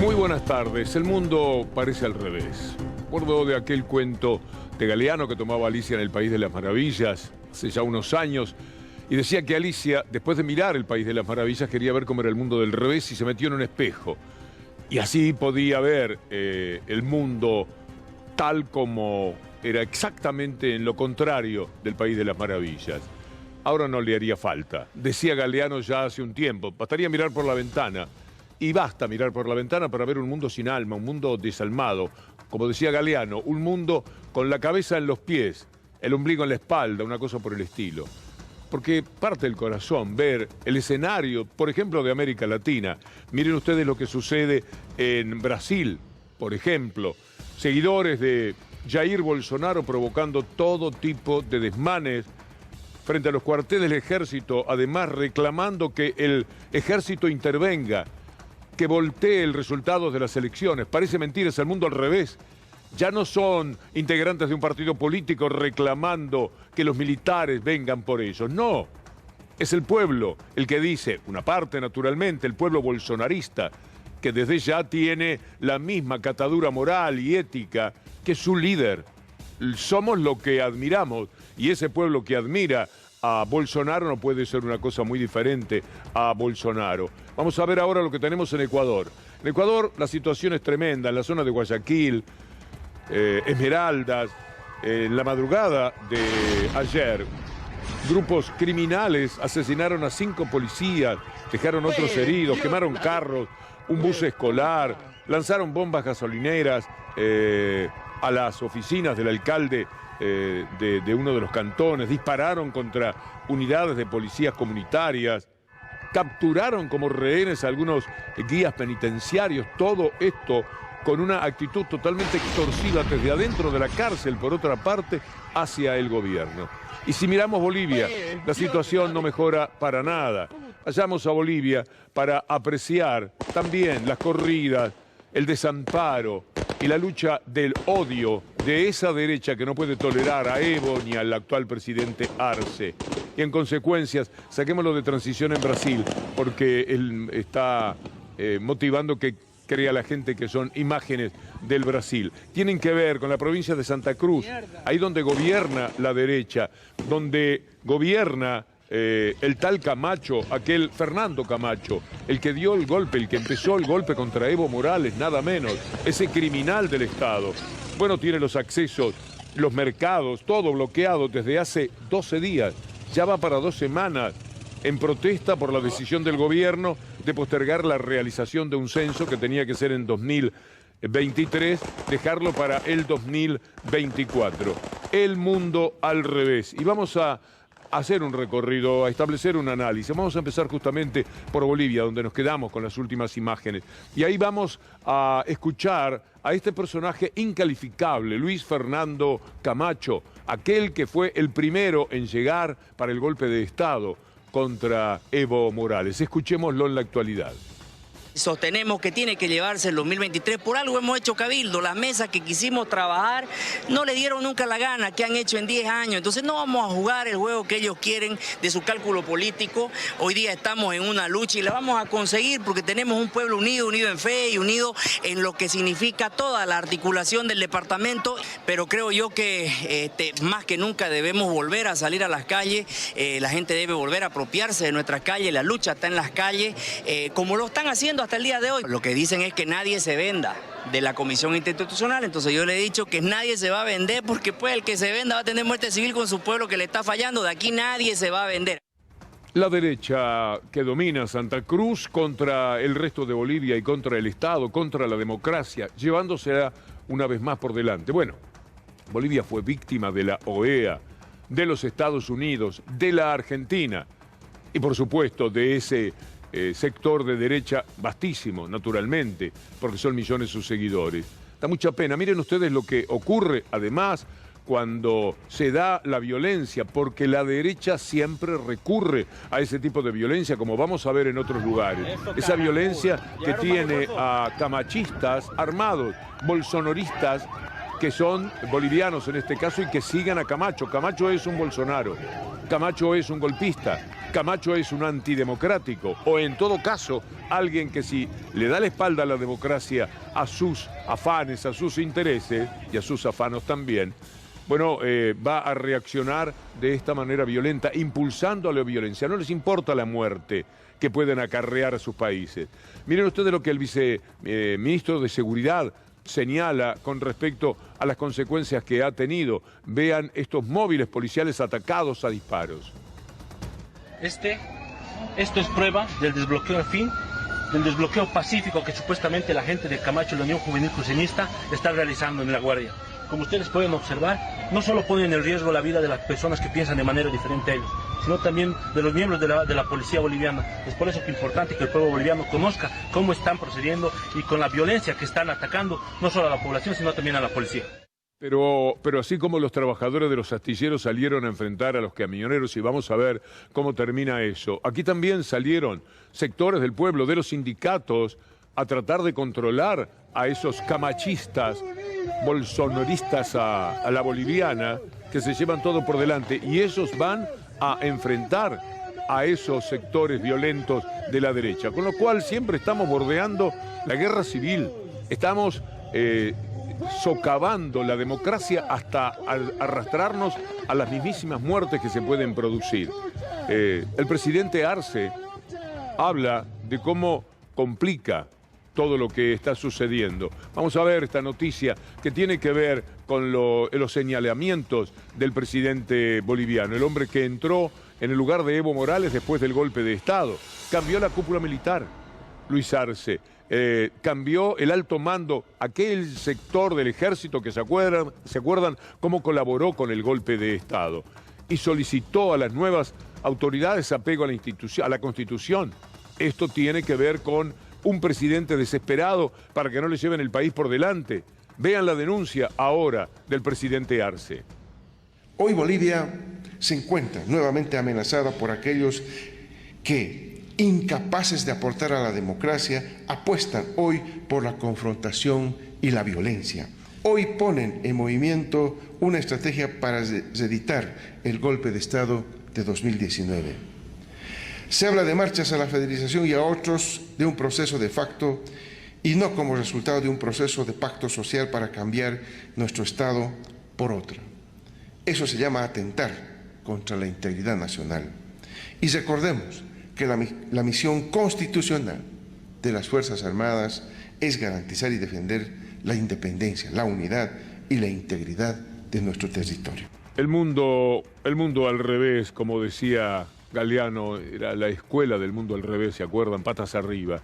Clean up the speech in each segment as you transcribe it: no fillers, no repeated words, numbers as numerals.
Muy buenas tardes. El mundo parece al revés. Recuerdo de aquel cuento de Galeano que tomaba Alicia en el País de las Maravillas hace ya unos años y decía que Alicia, después de mirar el País de las Maravillas, quería ver cómo era el mundo del revés y se metió en un espejo. Y así podía ver el mundo tal como era exactamente en lo contrario del País de las Maravillas. Ahora no le haría falta. Decía Galeano ya hace un tiempo, bastaría mirar por la ventana. Y basta mirar por la ventana para ver un mundo sin alma, un mundo desalmado. Como decía Galeano, un mundo con la cabeza en los pies, el ombligo en la espalda, una cosa por el estilo. Porque parte del corazón ver el escenario, por ejemplo, de América Latina. Miren ustedes lo que sucede en Brasil, por ejemplo. Seguidores de Jair Bolsonaro provocando todo tipo de desmanes frente a los cuarteles del ejército, además reclamando que el ejército intervenga, que voltee el resultado de las elecciones. Parece mentira, es el mundo al revés. Ya no son integrantes de un partido político reclamando que los militares vengan por ellos. No, es el pueblo el que dice, una parte naturalmente, el pueblo bolsonarista, que desde ya tiene la misma catadura moral y ética que su líder. Somos lo que admiramos y ese pueblo que admira a Bolsonaro no puede ser una cosa muy diferente a Bolsonaro. Vamos a ver ahora lo que tenemos en Ecuador. En Ecuador la situación es tremenda, en la zona de Guayaquil, Esmeraldas, en la madrugada de ayer, grupos criminales asesinaron a 5 policías, dejaron otros heridos, quemaron carros, un bus escolar, lanzaron bombas gasolineras a las oficinas del alcalde de uno de los cantones, dispararon contra unidades de policías comunitarias, capturaron como rehenes a algunos guías penitenciarios, todo esto con una actitud totalmente extorsiva desde adentro de la cárcel, por otra parte, hacia el gobierno. Y si miramos Bolivia, la situación no mejora para nada. Vayamos a Bolivia para apreciar también las corridas, el desamparo y la lucha del odio de esa derecha que no puede tolerar a Evo ni al actual presidente Arce. Y en consecuencias, saquémoslo de transición en Brasil, porque él está motivando que crea la gente que son imágenes del Brasil. Tienen que ver con la provincia de Santa Cruz, ahí donde gobierna la derecha, donde gobierna el tal Camacho, aquel Fernando Camacho, el que dio el golpe, el que empezó el golpe contra Evo Morales, nada menos, ese criminal del Estado. Bueno, tiene los accesos, los mercados, todo bloqueado desde hace 12 días, ya va para 2 semanas, en protesta por la decisión del gobierno de postergar la realización de un censo que tenía que ser en 2023, dejarlo para el 2024. El mundo al revés. Y vamos a hacer un recorrido, a establecer un análisis. Vamos a empezar justamente por Bolivia, donde nos quedamos con las últimas imágenes. Y ahí vamos a escuchar a este personaje incalificable, Luis Fernando Camacho, aquel que fue el primero en llegar para el golpe de Estado contra Evo Morales. Escuchémoslo en la actualidad. Sostenemos que tiene que llevarse el 2023, por algo hemos hecho cabildo, las mesas que quisimos trabajar no le dieron nunca la gana que han hecho en 10 años, entonces no vamos a jugar el juego que ellos quieren de su cálculo político. Hoy día estamos en una lucha y la vamos a conseguir porque tenemos un pueblo unido, unido en fe y unido en lo que significa toda la articulación del departamento, pero creo yo que más que nunca debemos volver a salir a las calles, la gente debe volver a apropiarse de nuestras calles, la lucha está en las calles, como lo están haciendo hasta el día de hoy. Lo que dicen es que nadie se venda de la Comisión Interinstitucional, entonces yo le he dicho que nadie se va a vender porque pues el que se venda va a tener muerte civil con su pueblo que le está fallando, de aquí nadie se va a vender. La derecha que domina Santa Cruz contra el resto de Bolivia y contra el Estado, contra la democracia, llevándosela una vez más por delante. Bueno, Bolivia fue víctima de la OEA, de los Estados Unidos, de la Argentina y por supuesto de ese sector de derecha vastísimo, naturalmente, porque son millones sus seguidores. Da mucha pena. Miren ustedes lo que ocurre, además, cuando se da la violencia, porque la derecha siempre recurre a ese tipo de violencia, como vamos a ver en otros lugares. Esa violencia que tiene a camachistas armados, bolsonaristas, que son bolivianos en este caso y que sigan a Camacho. Camacho es un Bolsonaro, Camacho es un golpista. Camacho es un antidemocrático, o en todo caso, alguien que si le da la espalda a la democracia, a sus afanes, a sus intereses y a sus afanos también, bueno, va a reaccionar de esta manera violenta, impulsando a la violencia. No les importa la muerte que pueden acarrear a sus países. Miren ustedes lo que el viceministro de Seguridad señala con respecto a las consecuencias que ha tenido. Vean estos móviles policiales atacados a disparos. Esto es prueba del desbloqueo al fin, del desbloqueo pacífico que supuestamente la gente de Camacho, la Unión Juvenil Cruceñista, está realizando en La Guardia. Como ustedes pueden observar, no solo ponen en riesgo la vida de las personas que piensan de manera diferente a ellos, sino también de los miembros de la policía boliviana. Es por eso que es importante que el pueblo boliviano conozca cómo están procediendo y con la violencia que están atacando no solo a la población, sino también a la policía. Pero así como los trabajadores de los astilleros salieron a enfrentar a los camioneros, y vamos a ver cómo termina eso, aquí también salieron sectores del pueblo, de los sindicatos, a tratar de controlar a esos camachistas, bolsonaristas a la boliviana, que se llevan todo por delante, y ellos van a enfrentar a esos sectores violentos de la derecha. Con lo cual siempre estamos bordeando la guerra civil, estamos socavando la democracia hasta arrastrarnos a las mismísimas muertes que se pueden producir. El presidente Arce habla de cómo complica todo lo que está sucediendo. Vamos a ver esta noticia que tiene que ver con los señalamientos del presidente boliviano, el hombre que entró en el lugar de Evo Morales después del golpe de Estado. Cambió la cúpula militar, Luis Arce. Cambió el alto mando, aquel sector del ejército que se acuerdan cómo colaboró con el golpe de Estado, y solicitó a las nuevas autoridades apego a la Constitución. Esto tiene que ver con un presidente desesperado para que no le lleven el país por delante. Vean la denuncia ahora del presidente Arce. Hoy Bolivia se encuentra nuevamente amenazada por aquellos que, incapaces de aportar a la democracia, apuestan hoy por la confrontación y la violencia. Hoy ponen en movimiento una estrategia para reeditar el golpe de Estado de 2019. Se habla de marchas a la federalización y a otros de un proceso de facto y no como resultado de un proceso de pacto social para cambiar nuestro Estado por otro. Eso se llama atentar contra la integridad nacional. Y recordemos que la misión constitucional de las Fuerzas Armadas es garantizar y defender la independencia, la unidad y la integridad de nuestro territorio. El mundo al revés, como decía Galeano, era la escuela del mundo al revés, ¿se acuerdan? Patas arriba.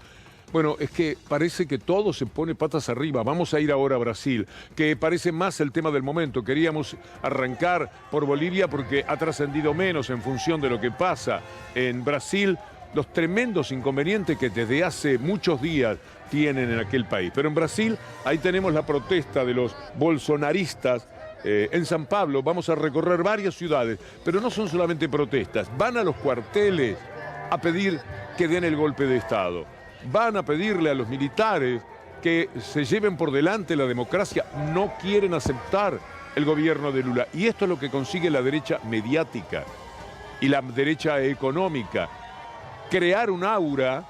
Bueno, es que parece que todo se pone patas arriba. Vamos a ir ahora a Brasil, que parece más el tema del momento. Queríamos arrancar por Bolivia porque ha trascendido menos en función de lo que pasa en Brasil, los tremendos inconvenientes que desde hace muchos días tienen en aquel país. Pero en Brasil, ahí tenemos la protesta de los bolsonaristas. En San Pablo vamos a recorrer varias ciudades, pero no son solamente protestas. Van a los cuarteles a pedir que den el golpe de Estado. Van a pedirle a los militares que se lleven por delante la democracia. No quieren aceptar el gobierno de Lula. Y esto es lo que consigue la derecha mediática y la derecha económica. Crear un aura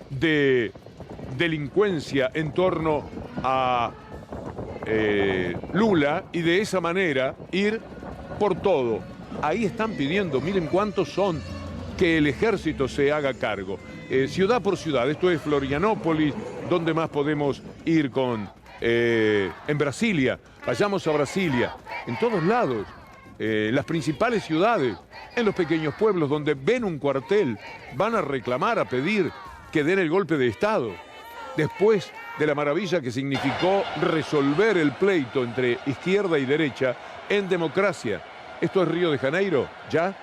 de delincuencia en torno a Lula y de esa manera ir por todo. Ahí están pidiendo, miren cuántos son, que el ejército se haga cargo. Ciudad por ciudad, esto es Florianópolis, ¿dónde más podemos ir en Brasilia? Vayamos a Brasilia, en todos lados, las principales ciudades, en los pequeños pueblos donde ven un cuartel, van a reclamar, a pedir que den el golpe de Estado. Después de la maravilla que significó resolver el pleito entre izquierda y derecha en democracia. ¿Esto es Río de Janeiro? ¿Ya?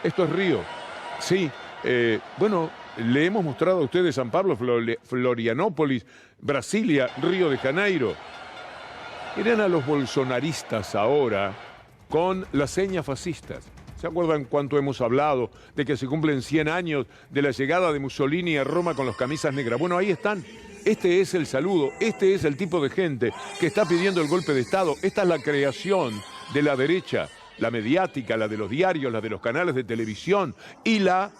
¿Esto es Río? Sí. Bueno, le hemos mostrado a ustedes San Pablo, Florianópolis, Brasilia, Río de Janeiro. Miren a los bolsonaristas ahora con las señas fascistas. ¿Se acuerdan cuánto hemos hablado de que se cumplen 100 años de la llegada de Mussolini a Roma con las camisas negras? Bueno, ahí están. Este es el saludo, este es el tipo de gente que está pidiendo el golpe de Estado. Esta es la creación de la derecha la mediática, la de los diarios, la de los canales de televisión y la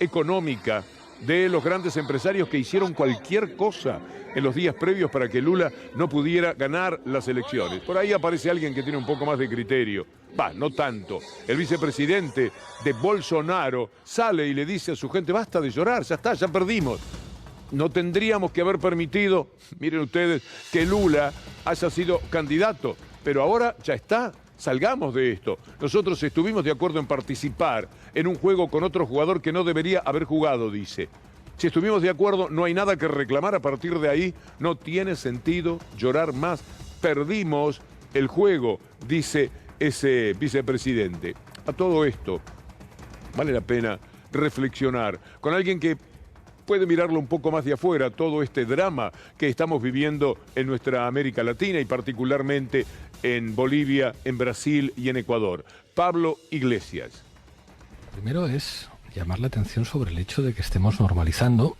económica de los grandes empresarios que hicieron cualquier cosa en los días previos para que Lula no pudiera ganar las elecciones. Por ahí aparece alguien que tiene un poco más de criterio. No tanto. El vicepresidente de Bolsonaro sale y le dice a su gente, basta de llorar, ya está, ya perdimos. No tendríamos que haber permitido, miren ustedes, que Lula haya sido candidato, pero ahora ya está. Salgamos de esto. Nosotros estuvimos de acuerdo en participar en un juego con otro jugador que no debería haber jugado, dice. Si estuvimos de acuerdo, no hay nada que reclamar. A partir de ahí, no tiene sentido llorar más. Perdimos el juego, dice ese vicepresidente. A todo esto, vale la pena reflexionar con alguien que puede mirarlo un poco más de afuera, todo este drama que estamos viviendo en nuestra América Latina y particularmente en Bolivia, en Brasil y en Ecuador. Pablo Iglesias. Primero es llamar la atención sobre el hecho de que estemos normalizando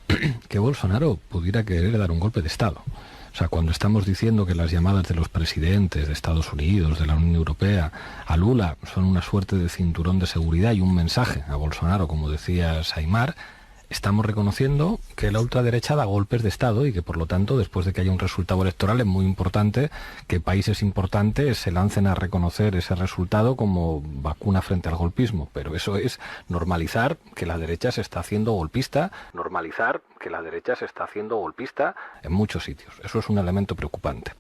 que Bolsonaro pudiera querer dar un golpe de Estado. O sea, cuando estamos diciendo que las llamadas de los presidentes de Estados Unidos, de la Unión Europea, a Lula son una suerte de cinturón de seguridad y un mensaje a Bolsonaro, como decía Saimar, estamos reconociendo que la ultraderecha da golpes de Estado y que, por lo tanto, después de que haya un resultado electoral, es muy importante que países importantes se lancen a reconocer ese resultado como vacuna frente al golpismo. Pero eso es normalizar que la derecha se está haciendo golpista, normalizar que la derecha se está haciendo golpista en muchos sitios. Eso es un elemento preocupante.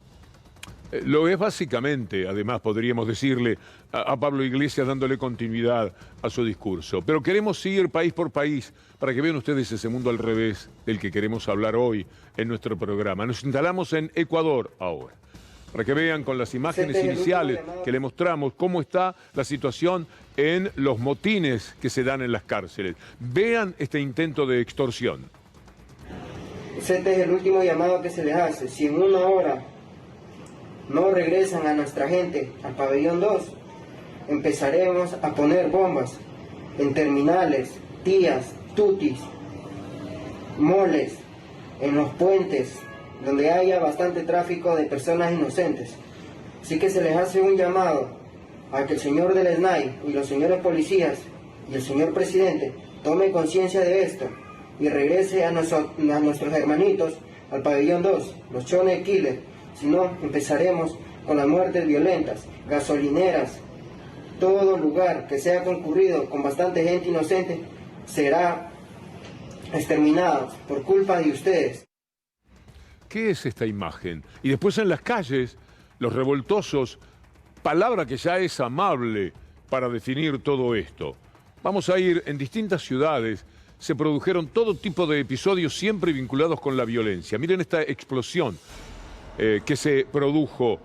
Lo es básicamente, además podríamos decirle a Pablo Iglesias dándole continuidad a su discurso. Pero queremos ir país por país para que vean ustedes ese mundo al revés del que queremos hablar hoy en nuestro programa. Nos instalamos en Ecuador ahora, para que vean con las imágenes iniciales que le mostramos cómo está la situación en los motines que se dan en las cárceles. Vean este intento de extorsión. Este es el último llamado que se les hace. Si en una hora no regresan a nuestra gente al pabellón 2, empezaremos a poner bombas en terminales, tías, tutis, moles, en los puentes, donde haya bastante tráfico de personas inocentes. Así que se les hace un llamado a que el señor del SNAI y los señores policías y el señor presidente tome conciencia de esto y regrese a nuestros hermanitos al pabellón 2, los Chone Killer. Si no, empezaremos con las muertes violentas, gasolineras, todo lugar que sea concurrido con bastante gente inocente será exterminado por culpa de ustedes. ¿Qué es esta imagen? Y después en las calles, los revoltosos, palabra que ya es amable para definir todo esto. Vamos a ir en distintas ciudades, se produjeron todo tipo de episodios siempre vinculados con la violencia. Miren esta explosión que se produjo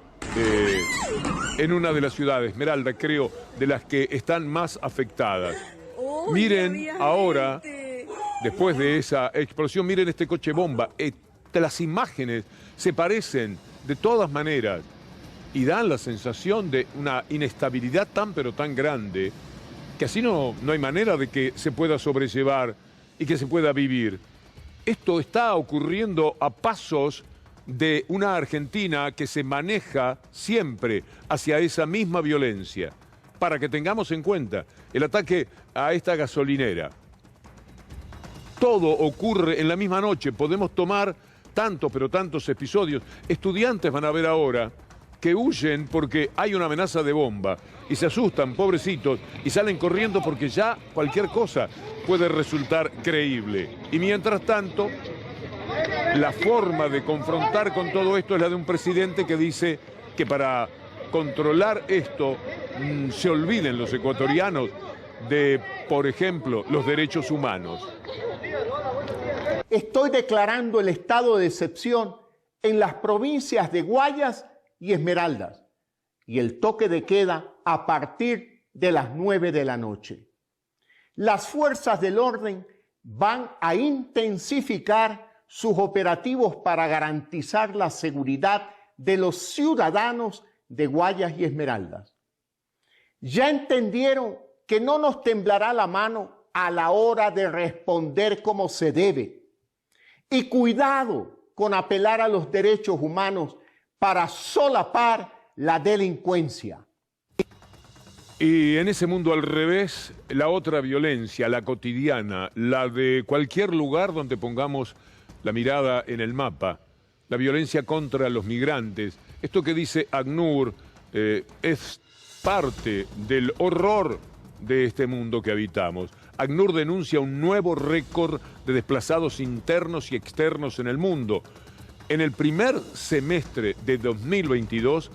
en una de las ciudades, Esmeralda, creo, de las que están más afectadas. Miren ahora, después de esa explosión, miren este coche bomba. Las imágenes se parecen de todas maneras y dan la sensación de una inestabilidad tan pero tan grande que así no hay manera de que se pueda sobrellevar y que se pueda vivir. Esto está ocurriendo a pasos de una Argentina que se maneja siempre hacia esa misma violencia. Para que tengamos en cuenta el ataque a esta gasolinera. Todo ocurre en la misma noche. Podemos tomar tantos, pero tantos episodios. Estudiantes van a ver ahora que huyen porque hay una amenaza de bomba y se asustan, pobrecitos, y salen corriendo porque ya cualquier cosa puede resultar creíble. Y mientras tanto, la forma de confrontar con todo esto es la de un presidente que dice que para controlar esto se olviden los ecuatorianos de, por ejemplo, los derechos humanos. Estoy declarando el estado de excepción en las provincias de Guayas y Esmeraldas y el toque de queda a partir de las 9 de la noche. Las fuerzas del orden van a intensificar sus operativos para garantizar la seguridad de los ciudadanos de Guayas y Esmeraldas. Ya entendieron que no nos temblará la mano a la hora de responder como se debe. Y cuidado con apelar a los derechos humanos para solapar la delincuencia. Y en ese mundo al revés, la otra violencia, la cotidiana, la de cualquier lugar donde pongamos la mirada en el mapa, la violencia contra los migrantes. Esto que dice ACNUR es parte del horror de este mundo que habitamos. ACNUR denuncia un nuevo récord de desplazados internos y externos en el mundo. En el primer semestre de 2022,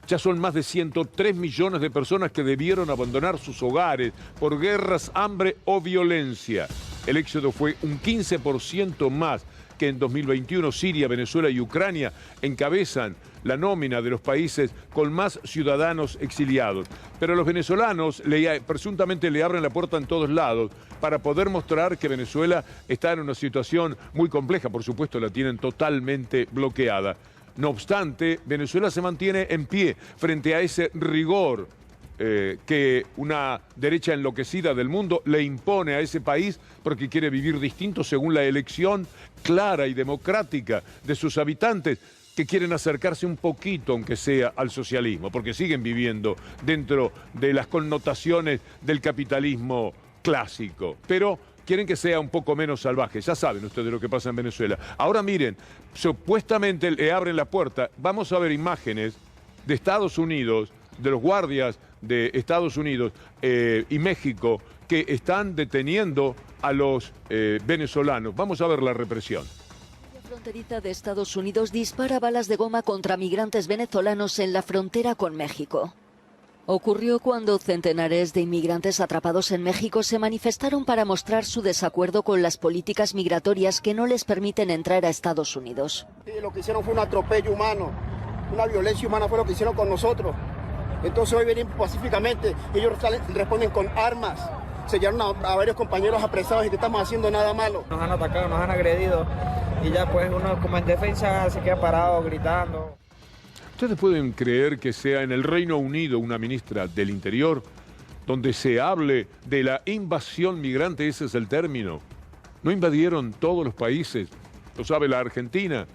ya son más de 103 millones de personas que debieron abandonar sus hogares por guerras, hambre o violencia. El éxodo fue un 15% más que en 2021. Siria, Venezuela y Ucrania encabezan la nómina de los países con más ciudadanos exiliados. Pero los venezolanos presuntamente le abren la puerta en todos lados para poder mostrar que Venezuela está en una situación muy compleja. Por supuesto, la tienen totalmente bloqueada. No obstante, Venezuela se mantiene en pie frente a ese rigor que una derecha enloquecida del mundo le impone a ese país porque quiere vivir distinto según la elección clara y democrática de sus habitantes, que quieren acercarse un poquito, aunque sea, al socialismo, porque siguen viviendo dentro de las connotaciones del capitalismo clásico, pero quieren que sea un poco menos salvaje. Ya saben ustedes lo que pasa en Venezuela. Ahora miren, supuestamente le abren la puerta. Vamos a ver imágenes de Estados Unidos, de los guardias de Estados Unidos y México que están deteniendo a los venezolanos. Vamos a ver la represión. La fronteriza de Estados Unidos dispara balas de goma contra migrantes venezolanos en la frontera con México. Ocurrió cuando centenares de inmigrantes atrapados en México se manifestaron para mostrar su desacuerdo con las políticas migratorias que no les permiten entrar a Estados Unidos. Sí, lo que hicieron fue un atropello humano, una violencia humana fue lo que hicieron con nosotros. Entonces hoy venimos pacíficamente, ellos responden con armas. Se llevaron a varios compañeros apresados y que estamos haciendo nada malo. Nos han atacado, nos han agredido y ya pues uno como en defensa se queda parado gritando. ¿Ustedes pueden creer que sea en el Reino Unido una ministra del Interior donde se hable de la invasión migrante? Ese es el término. ¿No invadieron todos los países? ¿Lo sabe la Argentina?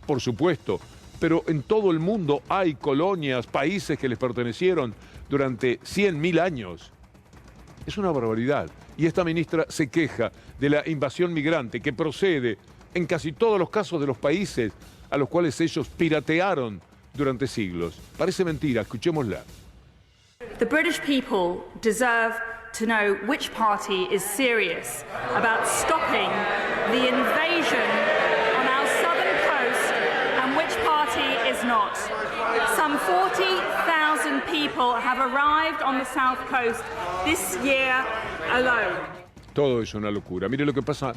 Por supuesto. Pero en todo el mundo hay colonias, países que les pertenecieron durante 100.000 años. Es una barbaridad. Y esta ministra se queja de la invasión migrante que procede en casi todos los casos de los países a los cuales ellos piratearon durante siglos. Parece mentira, escuchémosla. The British people deserve to know which party is serious about stopping the invasion on our southern coast and which party is not. Some 40,000 people have arrived on the south coast this year alone. Todo es una locura. Mire lo que pasa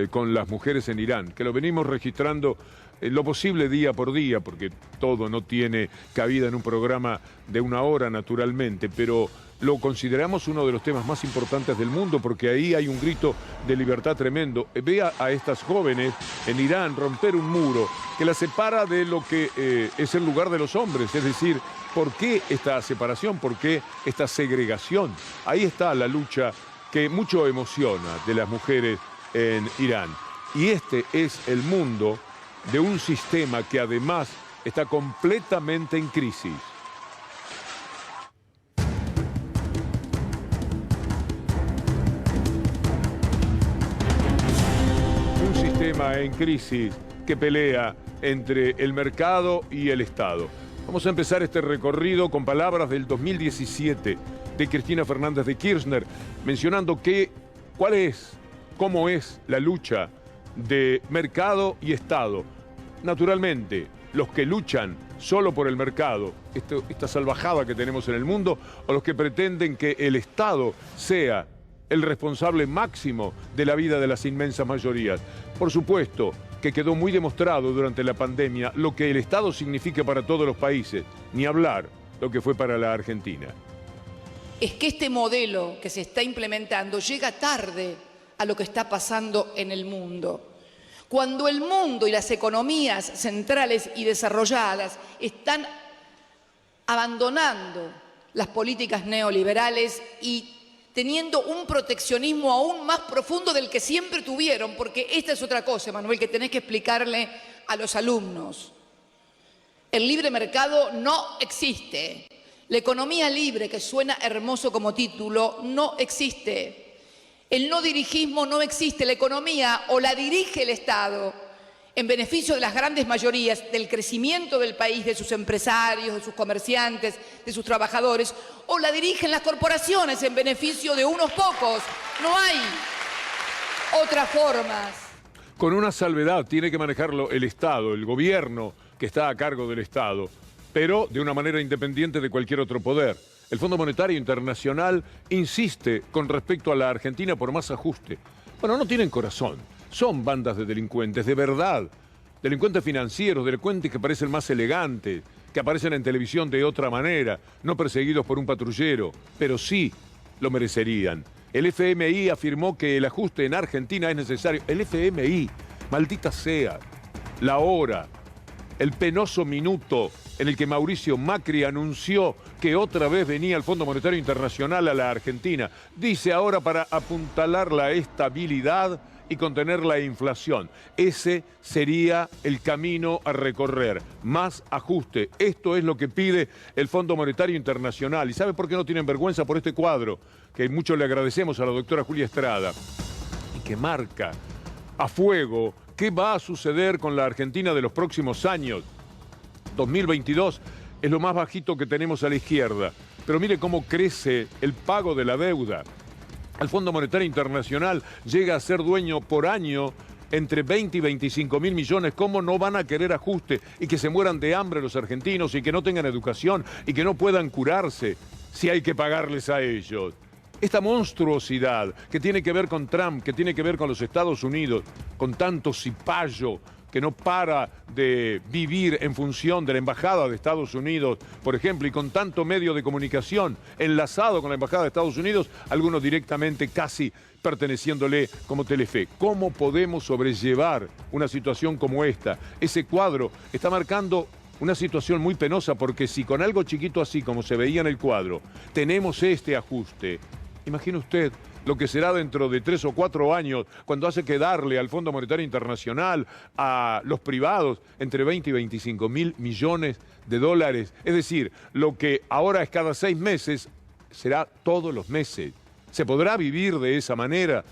con las mujeres en Irán, que lo venimos registrando lo posible día por día, porque todo no tiene cabida en un programa de una hora naturalmente, pero lo consideramos uno de los temas más importantes del mundo, porque ahí hay un grito de libertad tremendo. Vea a estas jóvenes en Irán romper un muro que las separa de lo que es el lugar de los hombres, es decir, ¿por qué esta separación? ¿Por qué esta segregación? Ahí está la lucha que mucho emociona de las mujeres en Irán. Y este es el mundo de un sistema que además está completamente en crisis. Un sistema en crisis que pelea entre el mercado y el Estado. Vamos a empezar este recorrido con palabras del 2017 de Cristina Fernández de Kirchner, mencionando cómo es la lucha de mercado y Estado. Naturalmente, los que luchan solo por el mercado, esta salvajada que tenemos en el mundo, o los que pretenden que el Estado sea el responsable máximo de la vida de las inmensas mayorías. Por supuesto que quedó muy demostrado durante la pandemia lo que el Estado significa para todos los países, ni hablar lo que fue para la Argentina. Es que este modelo que se está implementando llega tarde a lo que está pasando en el mundo. Cuando el mundo y las economías centrales y desarrolladas están abandonando las políticas neoliberales y teniendo un proteccionismo aún más profundo del que siempre tuvieron, porque esta es otra cosa, Manuel, que tenés que explicarle a los alumnos. El libre mercado no existe. La economía libre, que suena hermoso como título, no existe. El no dirigismo no existe. La economía o la dirige el Estado en beneficio de las grandes mayorías, del crecimiento del país, de sus empresarios, de sus comerciantes, de sus trabajadores, o la dirigen las corporaciones en beneficio de unos pocos. No hay otras formas. Con una salvedad, tiene que manejarlo el Estado, el gobierno que está a cargo del Estado, pero de una manera independiente de cualquier otro poder. El Fondo Monetario Internacional insiste con respecto a la Argentina por más ajuste. Bueno, no tienen corazón, son bandas de delincuentes, de verdad. Delincuentes financieros, delincuentes que parecen más elegantes, que aparecen en televisión de otra manera, no perseguidos por un patrullero, pero sí lo merecerían. El FMI afirmó que el ajuste en Argentina es necesario. El FMI, maldita sea, la hora, el penoso minuto en el que Mauricio Macri anunció que otra vez venía el Fondo Monetario Internacional a la Argentina. Dice ahora para apuntalar la estabilidad y contener la inflación. Ese sería el camino a recorrer. Más ajuste. Esto es lo que pide el Fondo Monetario Internacional. ¿Y sabe por qué no tienen vergüenza? Por este cuadro, que mucho le agradecemos a la doctora Julia Estrada, y que marca a fuego qué va a suceder con la Argentina de los próximos años. 2022 es lo más bajito que tenemos a la izquierda. Pero mire cómo crece el pago de la deuda. El Fondo Monetario Internacional llega a ser dueño por año entre 20 y 25 mil millones. ¿Cómo no van a querer ajuste y que se mueran de hambre los argentinos y que no tengan educación y que no puedan curarse si hay que pagarles a ellos? Esta monstruosidad que tiene que ver con Trump, que tiene que ver con los Estados Unidos, con tanto cipayo que no para de vivir en función de la Embajada de Estados Unidos, por ejemplo, y con tanto medio de comunicación enlazado con la Embajada de Estados Unidos, algunos directamente casi perteneciéndole como Telefe. ¿Cómo podemos sobrellevar una situación como esta? Ese cuadro está marcando una situación muy penosa, porque si con algo chiquito así como se veía en el cuadro tenemos este ajuste, imagine usted lo que será dentro de 3 o 4 años, cuando hace que darle al Fondo Monetario Internacional, a los privados, entre 20 y 25 mil millones de dólares. Es decir, lo que ahora es cada 6 meses, será todos los meses. ¿Se podrá vivir de esa manera?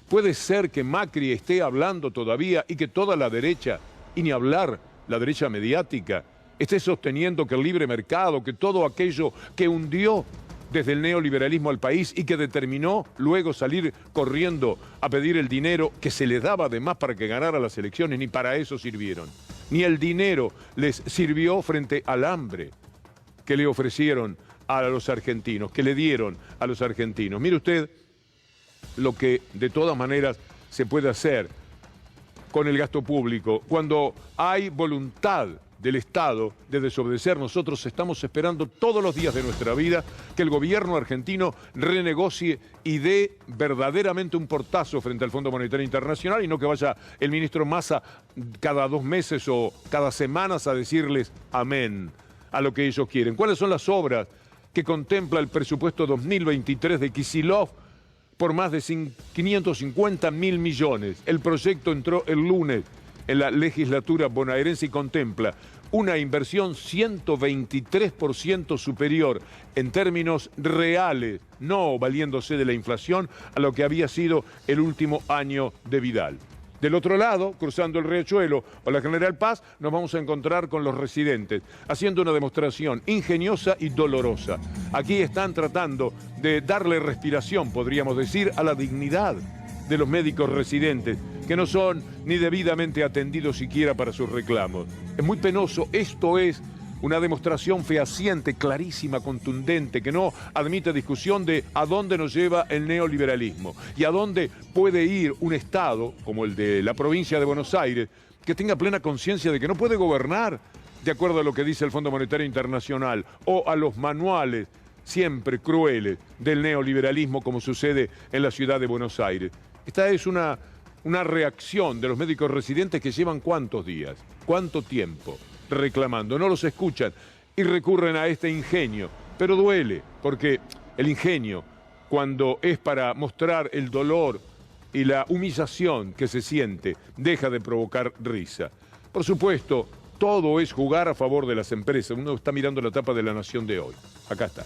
¿Puede ser que Macri esté hablando todavía y que toda la derecha, y ni hablar la derecha mediática, esté sosteniendo que el libre mercado, que todo aquello que hundió desde el neoliberalismo al país y que determinó luego salir corriendo a pedir el dinero que se les daba además para que ganara las elecciones? Ni para eso sirvieron. Ni el dinero les sirvió frente al hambre que le ofrecieron a los argentinos, que le dieron a los argentinos. Mire usted lo que de todas maneras se puede hacer con el gasto público cuando hay voluntad del Estado de desobedecer. Nosotros estamos esperando todos los días de nuestra vida que el gobierno argentino renegocie y dé verdaderamente un portazo frente al Fondo Monetario Internacional, y no que vaya el ministro Massa cada 2 meses o cada semana a decirles amén a lo que ellos quieren. ¿Cuáles son las obras que contempla el presupuesto 2023 de Kicillof? Por más de 550 mil millones. El proyecto entró el lunes en la legislatura bonaerense y contempla una inversión 123% superior en términos reales, no valiéndose de la inflación, a lo que había sido el último año de Vidal. Del otro lado, cruzando el Riachuelo o la General Paz, nos vamos a encontrar con los residentes, haciendo una demostración ingeniosa y dolorosa. Aquí están tratando de darle respiración, podríamos decir, a la dignidad de los médicos residentes, que no son ni debidamente atendidos siquiera para sus reclamos. Es muy penoso. Esto es una demostración fehaciente, clarísima, contundente, que no admite discusión de a dónde nos lleva el neoliberalismo y a dónde puede ir un Estado como el de la provincia de Buenos Aires, que tenga plena conciencia de que no puede gobernar de acuerdo a lo que dice el Fondo Monetario Internacional o a los manuales siempre crueles del neoliberalismo, como sucede en la ciudad de Buenos Aires. Esta es una reacción de los médicos residentes que llevan ¿cuántos días? ¿Cuánto tiempo reclamando? No los escuchan y recurren a este ingenio. Pero duele, porque el ingenio, cuando es para mostrar el dolor y la humillación que se siente, deja de provocar risa. Por supuesto, todo es jugar a favor de las empresas. Uno está mirando la tapa de La Nación de hoy. Acá está.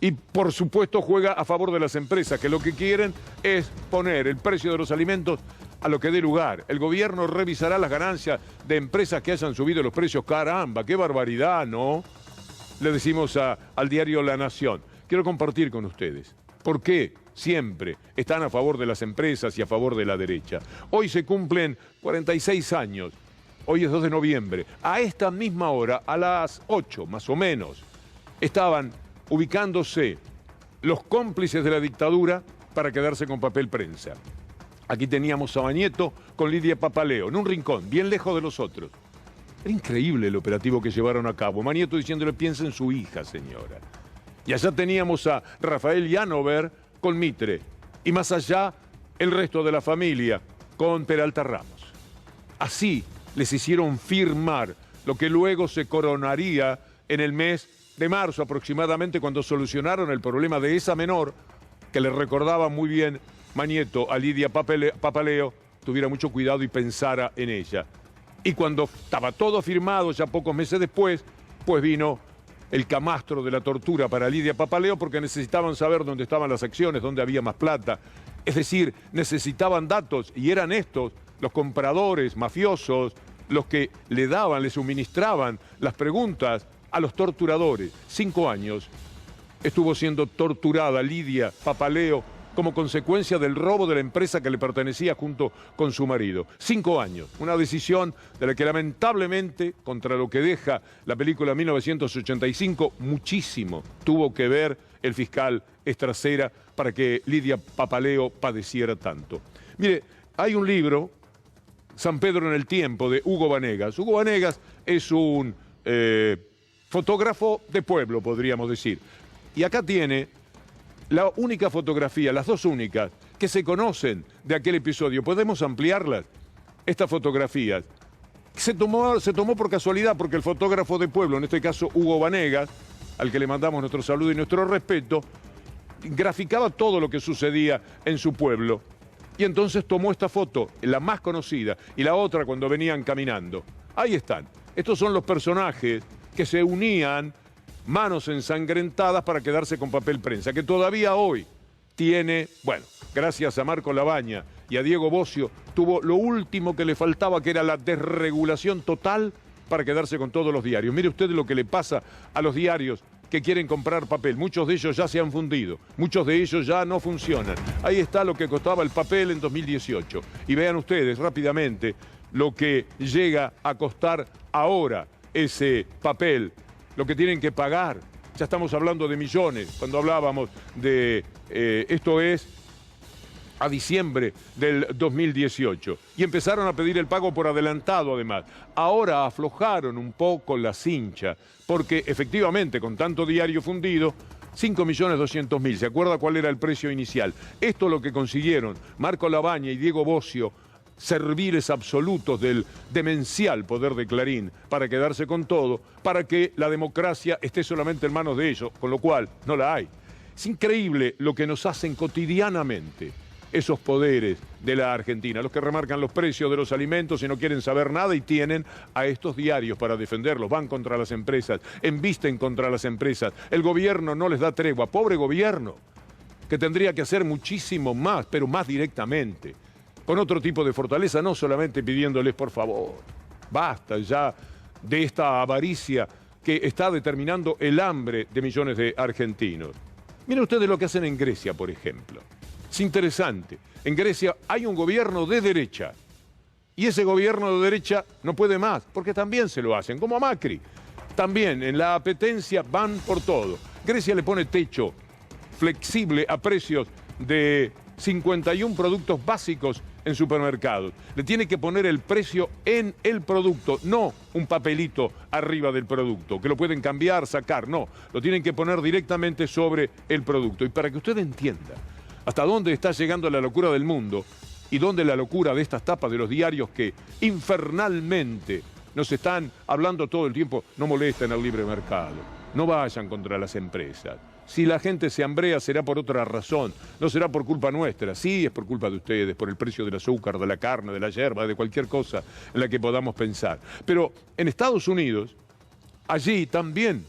Y por supuesto juega a favor de las empresas, que lo que quieren es poner el precio de los alimentos a lo que dé lugar. El gobierno revisará las ganancias de empresas que hayan subido los precios. Caramba, qué barbaridad, ¿no? Le decimos al diario La Nación. Quiero compartir con ustedes por qué siempre están a favor de las empresas y a favor de la derecha. Hoy se cumplen 46 años. Hoy es 2 de noviembre. A esta misma hora, a las 8 más o menos, estaban ubicándose los cómplices de la dictadura para quedarse con papel prensa. Aquí teníamos a Mañeto con Lidia Papaleo, en un rincón, bien lejos de los otros. Era increíble el operativo que llevaron a cabo. Mañeto diciéndole, piensa en su hija, señora. Y allá teníamos a Rafael Llanover con Mitre. Y más allá, el resto de la familia con Peralta Ramos. Así les hicieron firmar lo que luego se coronaría en el mes de marzo aproximadamente, cuando solucionaron el problema de esa menor, que le recordaba muy bien Mañeto a Lidia Papaleo, tuviera mucho cuidado y pensara en ella. Y cuando estaba todo firmado, ya pocos meses después, pues vino el camastro de la tortura para Lidia Papaleo, porque necesitaban saber dónde estaban las acciones, dónde había más plata. Es decir, necesitaban datos, y eran estos, los compradores mafiosos, los que le daban, le suministraban las preguntas a los torturadores. 5 años estuvo siendo torturada Lidia Papaleo como consecuencia del robo de la empresa que le pertenecía junto con su marido. 5 años, una decisión de la que lamentablemente, contra lo que deja la película 1985, muchísimo tuvo que ver el fiscal Estracera para que Lidia Papaleo padeciera tanto. Mire, hay un libro, San Pedro en el Tiempo, de Hugo Vanegas. Hugo Vanegas es un fotógrafo de pueblo, podríamos decir. Y acá tiene la única fotografía, las dos únicas, que se conocen de aquel episodio. ¿Podemos ampliarlas? Estas fotografías. Se tomó por casualidad porque el fotógrafo de pueblo, en este caso Hugo Vanegas, al que le mandamos nuestro saludo y nuestro respeto, graficaba todo lo que sucedía en su pueblo. Y entonces tomó esta foto, la más conocida, y la otra cuando venían caminando. Ahí están. Estos son los personajes que se unían, manos ensangrentadas, para quedarse con papel prensa, que todavía hoy tiene, bueno, gracias a Marco Labaña y a Diego Bocio, tuvo lo último que le faltaba, que era la desregulación total para quedarse con todos los diarios. Mire usted lo que le pasa a los diarios que quieren comprar papel. Muchos de ellos ya se han fundido, muchos de ellos ya no funcionan. Ahí está lo que costaba el papel en 2018. Y vean ustedes rápidamente lo que llega a costar ahora ese papel, lo que tienen que pagar. Ya estamos hablando de millones. Cuando hablábamos de esto es a diciembre del 2018. Y empezaron a pedir el pago por adelantado, además. Ahora aflojaron un poco la cincha, porque efectivamente, con tanto diario fundido, 5.200.000. ¿Se acuerda cuál era el precio inicial? Esto es lo que consiguieron Marco Labaña y Diego Bocio, serviles absolutos del demencial poder de Clarín, para quedarse con todo, para que la democracia esté solamente en manos de ellos, con lo cual no la hay. Es increíble lo que nos hacen cotidianamente esos poderes de la Argentina, los que remarcan los precios de los alimentos y no quieren saber nada, y tienen a estos diarios para defenderlos. Van contra las empresas, embisten contra las empresas. El gobierno no les da tregua. Pobre gobierno, que tendría que hacer muchísimo más, pero más directamente, con otro tipo de fortaleza, no solamente pidiéndoles por favor, basta ya de esta avaricia que está determinando el hambre de millones de argentinos. Miren ustedes lo que hacen en Grecia, por ejemplo. Es interesante. En Grecia hay un gobierno de derecha, y ese gobierno de derecha no puede más, porque también se lo hacen, como a Macri. También en la apetencia van por todo. Grecia le pone techo flexible a precios de 51 productos básicos en supermercados. Le tiene que poner el precio en el producto, no un papelito arriba del producto, que lo pueden cambiar, sacar, no. Lo tienen que poner directamente sobre el producto. Y para que usted entienda hasta dónde está llegando la locura del mundo y dónde la locura de estas tapas de los diarios que infernalmente nos están hablando todo el tiempo, no molesten al libre mercado, no vayan contra las empresas. Si la gente se hambrea será por otra razón, no será por culpa nuestra. Sí, es por culpa de ustedes, por el precio del azúcar, de la carne, de la yerba, de cualquier cosa en la que podamos pensar. Pero en Estados Unidos, allí también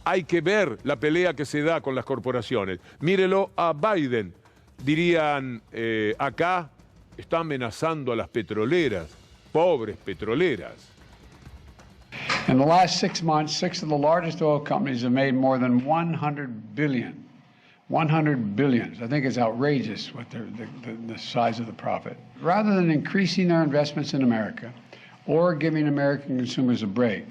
hay que ver la pelea que se da con las corporaciones. Mírelo a Biden. Dirían, acá está amenazando a las petroleras, pobres petroleras. In the last 6 months, 6 of the largest oil companies have made more than $100 billion. $100 billion. I think it's outrageous what the size of the profit. Rather than increasing their investments in America or giving American consumers a break,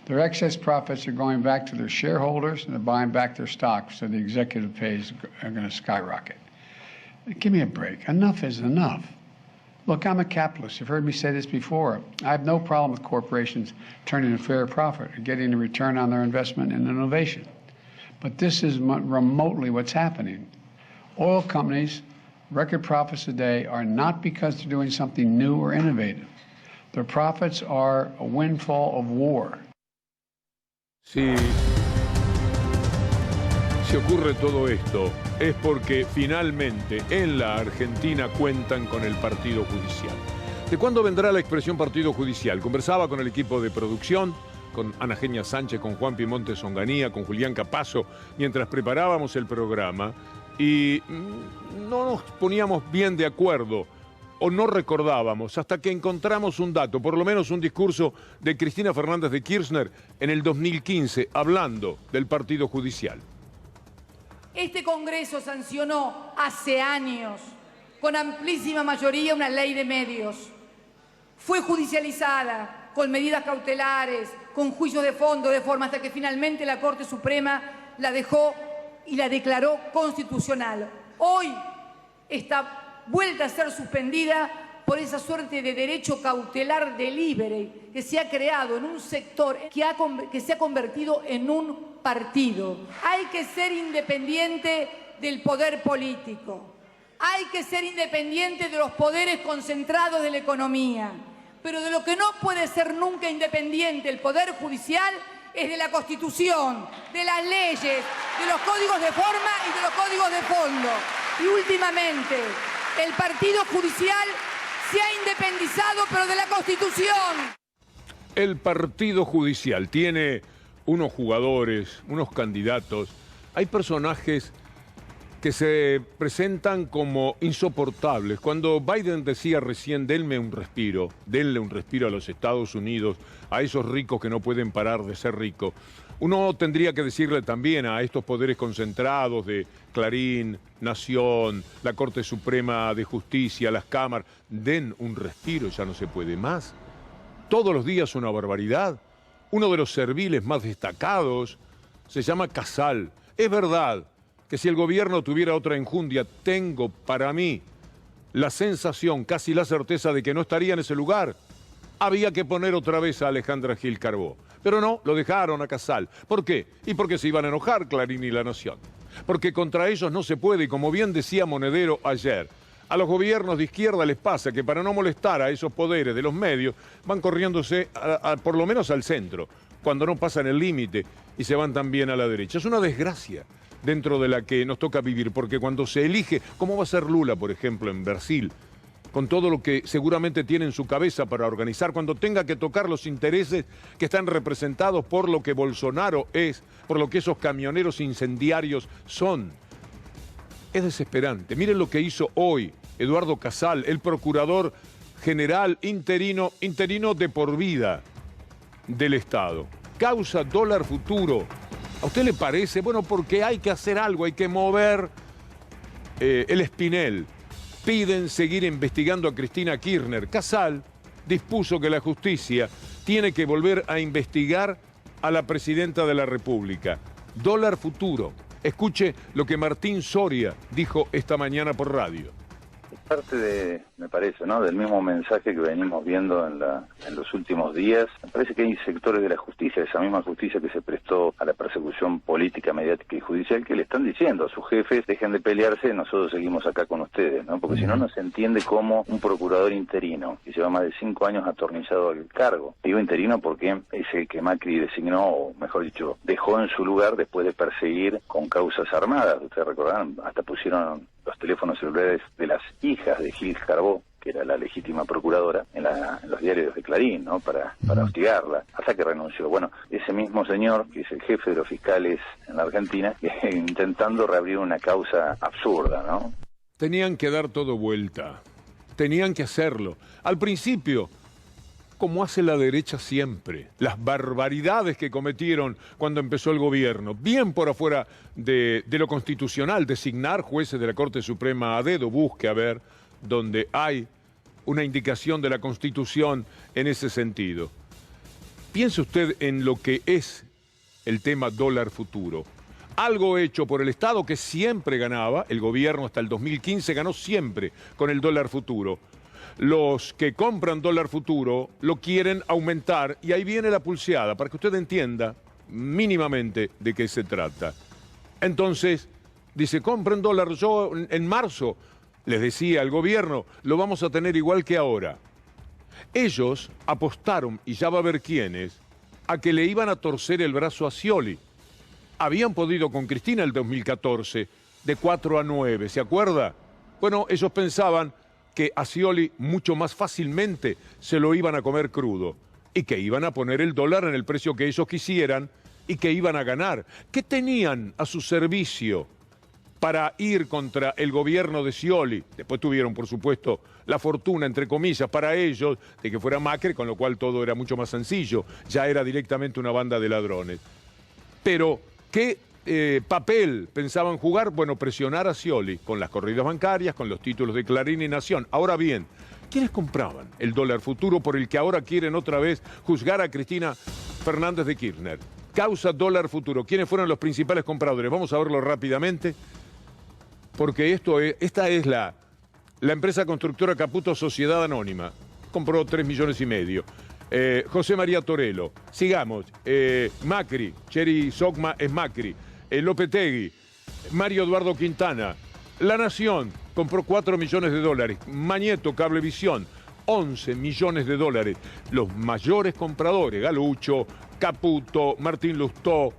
their excess profits are going back to their shareholders and they're buying back their stocks, so the executive pays are going to skyrocket. Give me a break. Enough is enough. Look, I'm a capitalist. You've heard me say this before. I have no problem with corporations turning a fair profit or getting a return on their investment in innovation. But this is remotely what's happening. Oil companies, record profits today are not because they're doing something new or innovative. Their profits are a windfall of war. Si ocurre todo esto, es porque finalmente en la Argentina cuentan con el partido judicial. ¿De cuándo vendrá la expresión partido judicial? Conversaba con el equipo de producción, con Ana Genia Sánchez, con Juan Pimontes Onganía, con Julián Capazo, mientras preparábamos el programa y no nos poníamos bien de acuerdo o no recordábamos hasta que encontramos un dato, por lo menos un discurso de Cristina Fernández de Kirchner en el 2015 hablando del partido judicial. Este Congreso sancionó hace años, con amplísima mayoría, una ley de medios. Fue judicializada con medidas cautelares, con juicios de fondo, de forma hasta que finalmente la Corte Suprema la dejó y la declaró constitucional. Hoy está vuelta a ser suspendida por esa suerte de derecho cautelar de libre que se ha creado en un sector que se ha convertido en un partido. Hay que ser independiente del poder político. Hay que ser independiente de los poderes concentrados de la economía. Pero de lo que no puede ser nunca independiente el Poder Judicial es de la Constitución, de las leyes, de los códigos de forma y de los códigos de fondo. Y últimamente, el Partido Judicial se ha independizado, pero de la Constitución. El Partido Judicial tiene unos jugadores, unos candidatos. Hay personajes que se presentan como insoportables. Cuando Biden decía recién, denle un respiro a los Estados Unidos, a esos ricos que no pueden parar de ser ricos, uno tendría que decirle también a estos poderes concentrados de Clarín, Nación, la Corte Suprema de Justicia, las cámaras, den un respiro, ya no se puede más. Todos los días una barbaridad. Uno de los serviles más destacados se llama Casal. Es verdad que si el gobierno tuviera otra enjundia, tengo para mí la sensación, casi la certeza de que no estaría en ese lugar. Había que poner otra vez a Alejandra Gil Carbó. Pero no, lo dejaron a Casal. ¿Por qué? Y porque se iban a enojar Clarín y La Nación. Porque contra ellos no se puede, y como bien decía Monedero ayer, a los gobiernos de izquierda les pasa que para no molestar a esos poderes de los medios, van corriéndose por lo menos al centro, cuando no pasan el límite, y se van también a la derecha. Es una desgracia dentro de la que nos toca vivir, porque cuando se elige, ¿cómo va a ser Lula, por ejemplo, en Brasil? Con todo lo que seguramente tiene en su cabeza para organizar, cuando tenga que tocar los intereses que están representados por lo que Bolsonaro es, por lo que esos camioneros incendiarios son. Es desesperante. Miren lo que hizo hoy Eduardo Casal, el procurador general interino de por vida del Estado. Causa dólar futuro. ¿A usted le parece? Bueno, porque hay que hacer algo, hay que mover el espinel. Piden seguir investigando a Cristina Kirchner. Casal dispuso que la justicia tiene que volver a investigar a la presidenta de la República. Dólar futuro. Escuche lo que Martín Soria dijo esta mañana por radio. parte me parece, ¿no?, del mismo mensaje que venimos viendo en los últimos días. Me parece que hay sectores de la justicia, esa misma justicia que se prestó a la persecución política, mediática y judicial, que le están diciendo a sus jefes, dejen de pelearse, nosotros seguimos acá con ustedes, ¿no? Porque si no, no se entiende cómo un procurador interino, que lleva más de 5 años atornillado al cargo, digo interino porque es el que Macri designó, o mejor dicho, dejó en su lugar después de perseguir con causas armadas. Ustedes recordarán, hasta pusieron los teléfonos celulares de las hijas de Gil Carbó, que era la legítima procuradora, en los diarios de Clarín, ¿no?, para hostigarla, hasta que renunció. Bueno, ese mismo señor, que es el jefe de los fiscales en la Argentina, intentando reabrir una causa absurda, ¿no? Tenían que dar todo vuelta, tenían que hacerlo. Al principio, como hace la derecha siempre, las barbaridades que cometieron cuando empezó el gobierno, bien por afuera de lo constitucional, designar jueces de la Corte Suprema a dedo, busque a ver donde hay una indicación de la Constitución en ese sentido. Piense usted en lo que es el tema dólar futuro. Algo hecho por el Estado que siempre ganaba, el gobierno hasta el 2015 ganó siempre con el dólar futuro. Los que compran dólar futuro lo quieren aumentar y ahí viene la pulseada, para que usted entienda mínimamente de qué se trata. Entonces, dice, compren dólar. Yo en marzo les decía al gobierno, lo vamos a tener igual que ahora. Ellos apostaron, y ya va a ver quiénes, a que le iban a torcer el brazo a Scioli. Habían podido con Cristina el 2014, de 4 a 9, ¿se acuerda? Bueno, ellos pensaban que a Scioli mucho más fácilmente se lo iban a comer crudo y que iban a poner el dólar en el precio que ellos quisieran y que iban a ganar. ¿Qué tenían a su servicio para ir contra el gobierno de Scioli? Después tuvieron, por supuesto, la fortuna, entre comillas, para ellos, de que fuera Macri, con lo cual todo era mucho más sencillo. Ya era directamente una banda de ladrones. Pero, ¿qué papel pensaban jugar? Bueno, presionar a Scioli con las corridas bancarias, con los títulos de Clarín y Nación. Ahora bien, ¿quiénes compraban el dólar futuro por el que ahora quieren otra vez juzgar a Cristina Fernández de Kirchner? Causa dólar futuro. ¿Quiénes fueron los principales compradores? Vamos a verlo rápidamente, porque esta es la empresa constructora Caputo Sociedad Anónima. Compró 3,5 millones. José María Torello. Sigamos. Macri, Cheri Sogma es Macri. Lopetegui, Mario Eduardo Quintana. La Nación compró 4 millones de dólares. Magneto, Cablevisión, 11 millones de dólares. Los mayores compradores, Galucho, Caputo, Martín Lustó.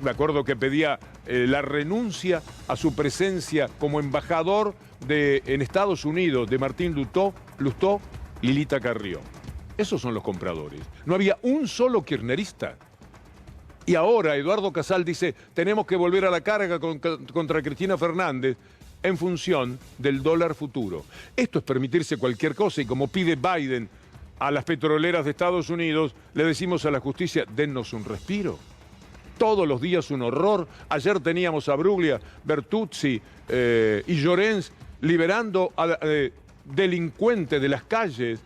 Me acuerdo que pedía la renuncia a su presencia como embajador en Estados Unidos de Martín Lustó, Lilita Carrió. Esos son los compradores. No había un solo kirchnerista. Y ahora Eduardo Casal dice, tenemos que volver a la carga contra Cristina Fernández en función del dólar futuro. Esto es permitirse cualquier cosa, y como pide Biden a las petroleras de Estados Unidos, le decimos a la justicia, dennos un respiro. Todos los días un horror. Ayer teníamos a Bruglia, Bertuzzi y Llorens liberando a delincuentes de las calles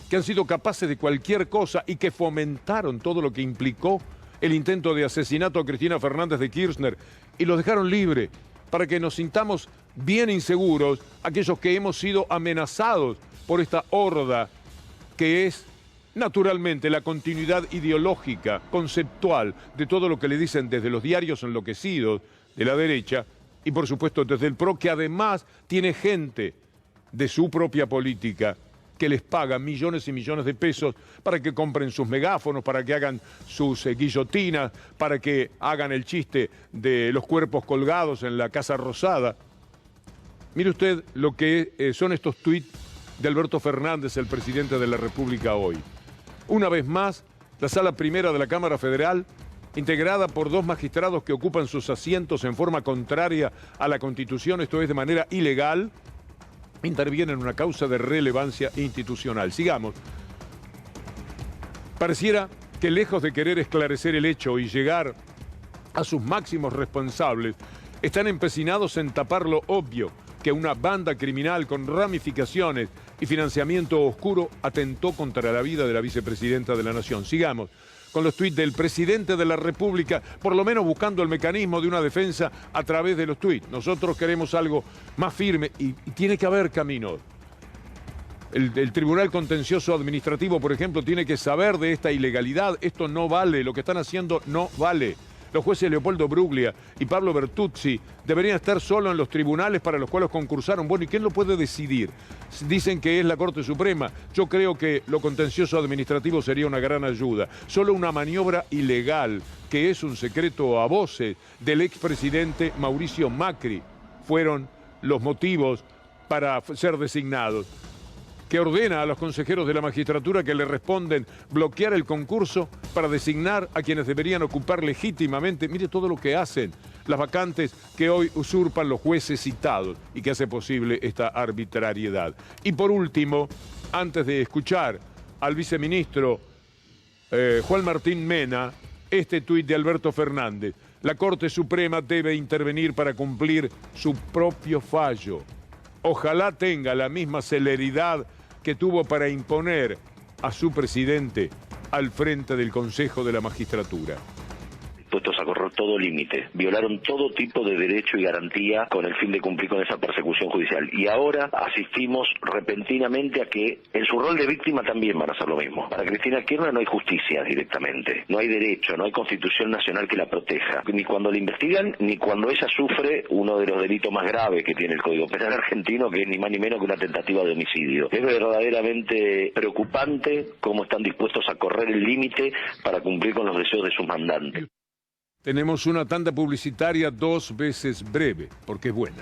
que han sido capaces de cualquier cosa y que fomentaron todo lo que implicó el intento de asesinato a Cristina Fernández de Kirchner, y los dejaron libre para que nos sintamos bien inseguros aquellos que hemos sido amenazados por esta horda que es naturalmente la continuidad ideológica, conceptual de todo lo que le dicen desde los diarios enloquecidos de la derecha y por supuesto desde el PRO, que además tiene gente de su propia política que les paga millones y millones de pesos para que compren sus megáfonos, para que hagan sus guillotinas, para que hagan el chiste de los cuerpos colgados en la Casa Rosada. Mire usted lo que son estos tuits de Alberto Fernández, el presidente de la República hoy. Una vez más, la Sala Primera de la Cámara Federal, integrada por 2 magistrados que ocupan sus asientos en forma contraria a la Constitución, esto es de manera ilegal, interviene en una causa de relevancia institucional. Sigamos. Pareciera que lejos de querer esclarecer el hecho y llegar a sus máximos responsables, están empecinados en tapar lo obvio, que una banda criminal con ramificaciones y financiamiento oscuro atentó contra la vida de la vicepresidenta de la Nación. Sigamos. con los tuits del presidente de la República, por lo menos buscando el mecanismo de una defensa a través de los tuits. Nosotros queremos algo más firme y tiene que haber camino. El Tribunal Contencioso Administrativo, por ejemplo, tiene que saber de esta ilegalidad. Esto no vale, lo que están haciendo no vale. Los jueces Leopoldo Bruglia y Pablo Bertuzzi deberían estar solo en los tribunales para los cuales concursaron. Bueno, ¿y quién lo puede decidir? Dicen que es la Corte Suprema. Yo creo que lo contencioso administrativo sería una gran ayuda. Solo una maniobra ilegal, que es un secreto a voces del expresidente Mauricio Macri, fueron los motivos para ser designados, que ordena a los consejeros de la magistratura que le responden bloquear el concurso para designar a quienes deberían ocupar legítimamente. Mire todo lo que hacen, las vacantes que hoy usurpan los jueces citados y que hace posible esta arbitrariedad. Y por último, antes de escuchar al viceministro Juan Martín Mena, este tuit de Alberto Fernández: la Corte Suprema debe intervenir para cumplir su propio fallo. Ojalá tenga la misma celeridad que tuvo para imponer a su presidente al frente del Consejo de la Magistratura. Dispuestos a correr todo límite, violaron todo tipo de derecho y garantía con el fin de cumplir con esa persecución judicial. Y ahora asistimos repentinamente a que en su rol de víctima también van a hacer lo mismo. Para Cristina Kirchner no hay justicia directamente, no hay derecho, no hay constitución nacional que la proteja, ni cuando la investigan, ni cuando ella sufre uno de los delitos más graves que tiene el Código Penal argentino, que es ni más ni menos que una tentativa de homicidio. Es verdaderamente preocupante cómo están dispuestos a correr el límite para cumplir con los deseos de sus mandantes. Tenemos una tanda publicitaria 2 veces breve, porque es buena.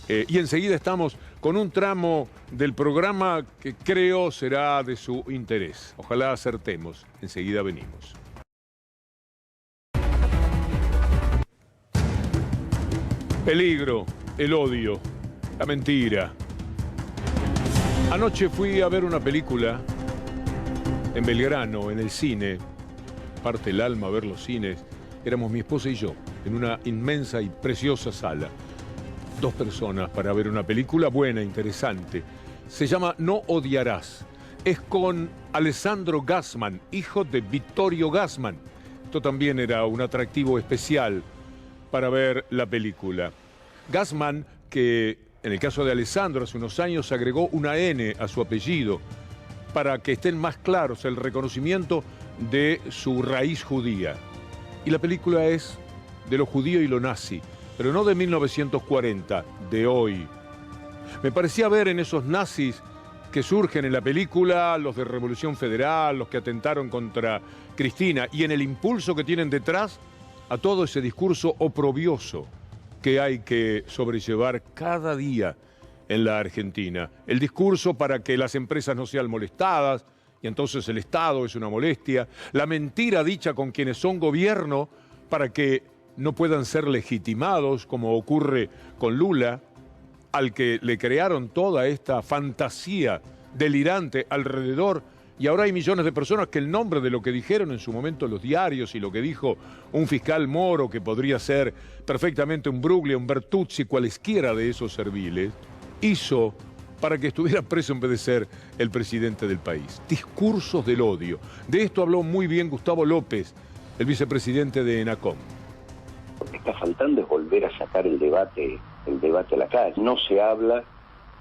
Y enseguida estamos con un tramo del programa que creo será de su interés. Ojalá acertemos. Enseguida venimos. Peligro, el odio, la mentira. Anoche fui a ver una película en Belgrano, en el cine. Parte el alma ver los cines. Éramos mi esposa y yo, en una inmensa y preciosa sala. 2 personas para ver una película buena, interesante. Se llama No odiarás. Es con Alessandro Gassman, hijo de Vittorio Gassman. Esto también era un atractivo especial para ver la película. Gassman, que en el caso de Alessandro hace unos años agregó una N a su apellido para que estén más claros el reconocimiento de su raíz judía. Y la película es de lo judío y lo nazi, pero no de 1940, de hoy. Me parecía ver en esos nazis que surgen en la película, los de Revolución Federal, los que atentaron contra Cristina, y en el impulso que tienen detrás a todo ese discurso oprobioso que hay que sobrellevar cada día en la Argentina. El discurso para que las empresas no sean molestadas, y entonces el Estado es una molestia. La mentira dicha con quienes son gobierno para que no puedan ser legitimados, como ocurre con Lula, al que le crearon toda esta fantasía delirante alrededor. Y ahora hay millones de personas que el nombre de lo que dijeron en su momento los diarios y lo que dijo un fiscal Moro, que podría ser perfectamente un Bruglia, un Bertuzzi, cualesquiera de esos serviles, hizo para que estuviera preso en vez de ser el presidente del país. Discursos del odio. De esto habló muy bien Gustavo López, el vicepresidente de ENACOM. Lo que está faltando es volver a sacar el debate a la calle. No se habla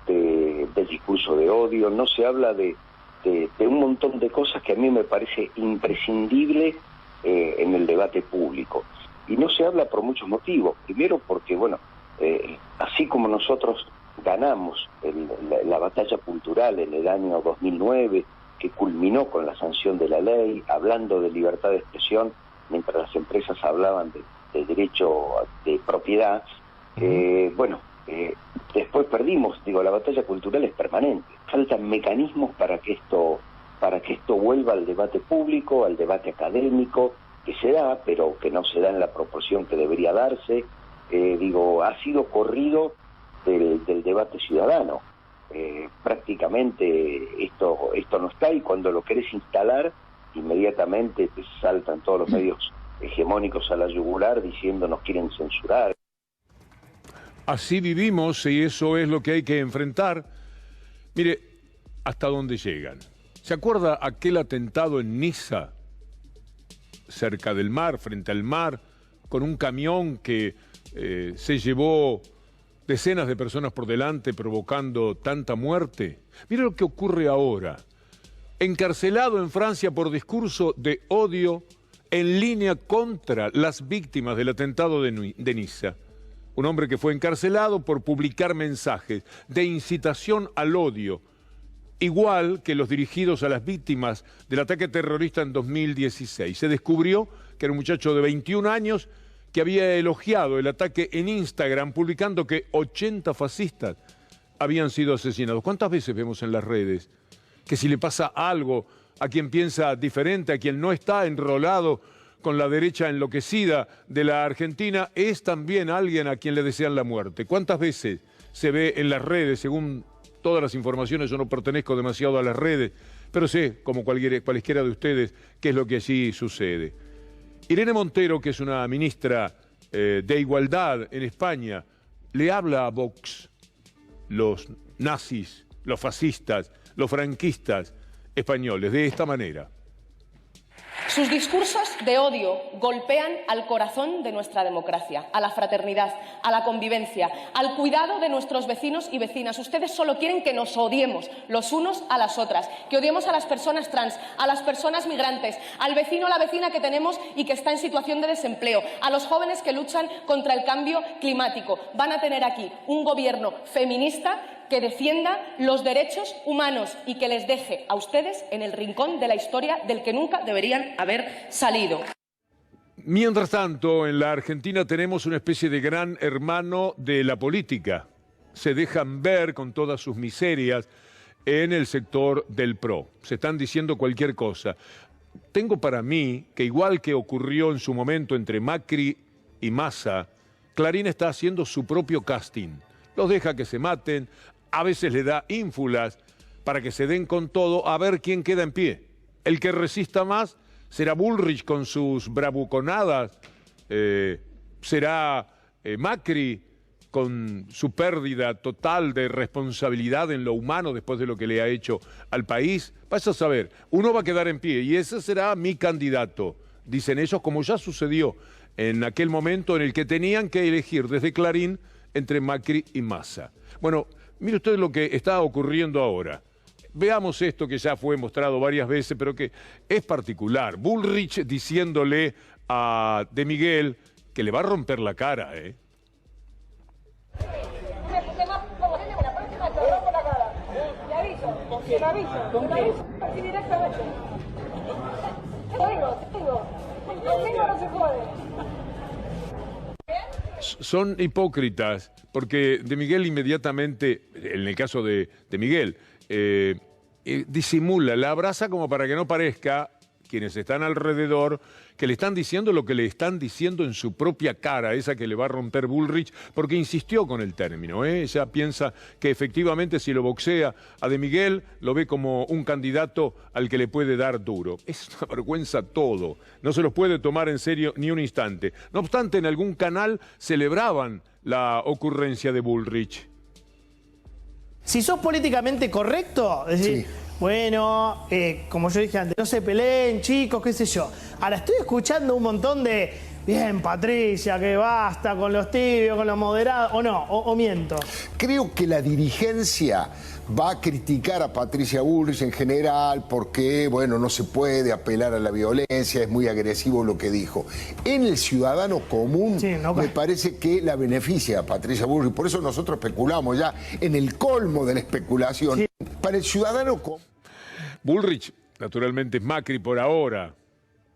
del discurso de odio, no se habla de un montón de cosas que a mí me parece imprescindible en el debate público. Y no se habla por muchos motivos. Primero porque, bueno, así como nosotros ganamos la batalla cultural en el año 2009, que culminó con la sanción de la ley, hablando de libertad de expresión, mientras las empresas hablaban de derecho de propiedad, después perdimos. La batalla cultural es permanente. Faltan mecanismos para que esto vuelva al debate público, al debate académico, que se da, pero que no se da en la proporción que debería darse. Ha sido corrido del debate ciudadano. Prácticamente esto no está, y cuando lo querés instalar, inmediatamente te saltan todos los medios hegemónicos a la yugular diciendo nos quieren censurar. Así vivimos y eso es lo que hay que enfrentar. Mire, hasta dónde llegan. ¿Se acuerda aquel atentado en Niza? cerca del mar, frente al mar, con un camión que se llevó decenas de personas por delante, provocando tanta muerte. Mira lo que ocurre ahora. Encarcelado en Francia por discurso de odio en línea contra las víctimas del atentado de Niza. Un hombre que fue encarcelado por publicar mensajes de incitación al odio, igual que los dirigidos a las víctimas del ataque terrorista en 2016. Se descubrió que era un muchacho de 21 años que había elogiado el ataque en Instagram, publicando que 80 fascistas habían sido asesinados. ¿Cuántas veces vemos en las redes que si le pasa algo a quien piensa diferente, a quien no está enrolado con la derecha enloquecida de la Argentina, es también alguien a quien le desean la muerte? ¿Cuántas veces se ve en las redes? Según todas las informaciones, yo no pertenezco demasiado a las redes, pero sé, como cualquiera de ustedes, qué es lo que allí sucede. Irene Montero, que es una ministra de Igualdad en España, le habla a Vox, los nazis, los fascistas, los franquistas españoles, de esta manera. Sus discursos de odio golpean al corazón de nuestra democracia, a la fraternidad, a la convivencia, al cuidado de nuestros vecinos y vecinas. Ustedes solo quieren que nos odiemos los unos a las otras, que odiemos a las personas trans, a las personas migrantes, al vecino o la vecina que tenemos y que está en situación de desempleo, a los jóvenes que luchan contra el cambio climático. Van a tener aquí un gobierno feminista que defienda los derechos humanos y que les deje a ustedes en el rincón de la historia del que nunca deberían haber salido. Mientras tanto, en la Argentina tenemos una especie de gran hermano de la política. Se dejan ver con todas sus miserias en el sector del PRO. Se están diciendo cualquier cosa. Tengo para mí que, igual que ocurrió en su momento entre Macri y Massa, Clarín está haciendo su propio casting. Los deja que se maten, a veces le da ínfulas para que se den con todo, a ver quién queda en pie. El que resista más será Bullrich con sus bravuconadas, será Macri con su pérdida total de responsabilidad en lo humano después de lo que le ha hecho al país. Vas a saber, uno va a quedar en pie y ese será mi candidato, dicen ellos, como ya sucedió en aquel momento en el que tenían que elegir desde Clarín entre Macri y Massa. Bueno, mire usted lo que está ocurriendo ahora. Veamos esto que ya fue mostrado varias veces, pero que es particular. Bullrich diciéndole a De Miguel que le va a romper la cara, ¿eh? Son hipócritas, porque De Miguel inmediatamente, en el caso de Miguel, disimula, la abraza como para que no parezca, quienes están alrededor, que le están diciendo lo que le están diciendo en su propia cara, esa que le va a romper Bullrich, porque insistió con el término, ¿eh? Ella piensa que efectivamente si lo boxea a De Miguel, lo ve como un candidato al que le puede dar duro. Es una vergüenza todo, no se los puede tomar en serio ni un instante. No obstante, en algún canal celebraban la ocurrencia de Bullrich. Si sos políticamente correcto, es decir, bueno, como yo dije antes, no se peleen, chicos, qué sé yo. Ahora estoy escuchando un montón de, bien, Patricia, que basta con los tibios, con los moderados, o no, o miento. Creo que la dirigencia va a criticar a Patricia Bullrich en general porque, bueno, no se puede apelar a la violencia, es muy agresivo lo que dijo. En el ciudadano común me parece que la beneficia a Patricia Bullrich, por eso nosotros especulamos ya en el colmo de la especulación. Sí. Para el ciudadano común. Bullrich, naturalmente, es Macri por ahora,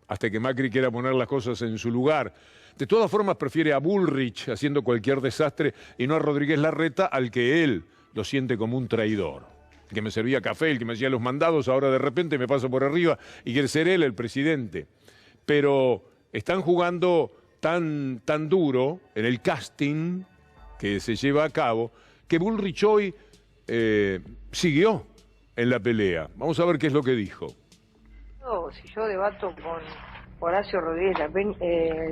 hasta que Macri quiera poner las cosas en su lugar. De todas formas, prefiere a Bullrich haciendo cualquier desastre y no a Rodríguez Larreta, al que él lo siente como un traidor. El que me servía café, el que me hacía los mandados, ahora de repente me pasa por arriba y quiere ser él el presidente. Pero están jugando tan duro en el casting que se lleva a cabo que Bullrich hoy siguió en la pelea. Vamos a ver qué es lo que dijo. Si yo debato con Horacio Rodríguez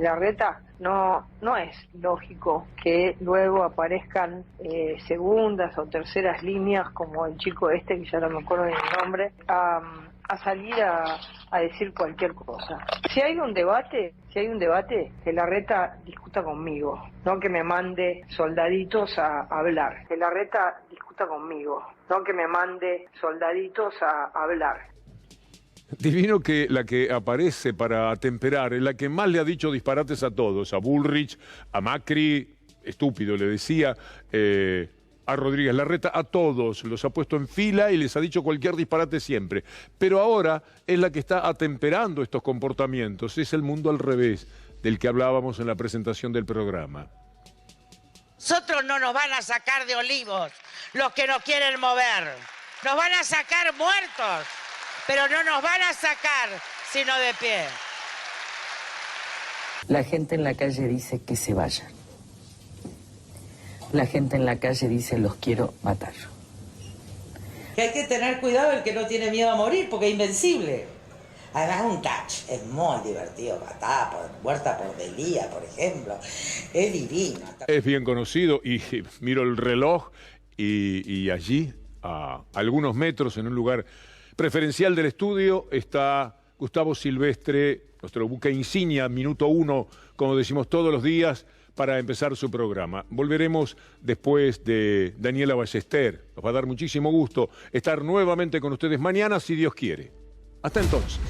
Larreta, no es lógico que luego aparezcan segundas o terceras líneas, como el chico este, que ya no me acuerdo del nombre, a a salir a decir cualquier cosa. Si hay un debate, que Larreta discuta conmigo, no que me mande soldaditos a hablar. Que Larreta discuta conmigo, no que me mande soldaditos a hablar. Divino que la que aparece para atemperar es la que más le ha dicho disparates a todos, a Bullrich, a Macri, estúpido le decía, a Rodríguez Larreta, a todos, los ha puesto en fila y les ha dicho cualquier disparate siempre. Pero ahora es la que está atemperando estos comportamientos, es el mundo al revés del que hablábamos en la presentación del programa. Nosotros no nos van a sacar de Olivos los que nos quieren mover, nos van a sacar muertos, pero no nos van a sacar sino de pie. La gente en la calle dice que se vayan. La gente en la calle dice los quiero matar. Que hay que tener cuidado el que no tiene miedo a morir porque es invencible. Además un catch es muy divertido, matar muerta por Delía, por ejemplo. Es divino. Es bien conocido y miro el reloj y allí, a algunos metros, en un lugar preferencial del estudio, está Gustavo Silvestre, nuestro buque insignia, minuto 1, como decimos todos los días, para empezar su programa. Volveremos después de Daniela Ballester. Nos va a dar muchísimo gusto estar nuevamente con ustedes mañana, si Dios quiere. Hasta entonces.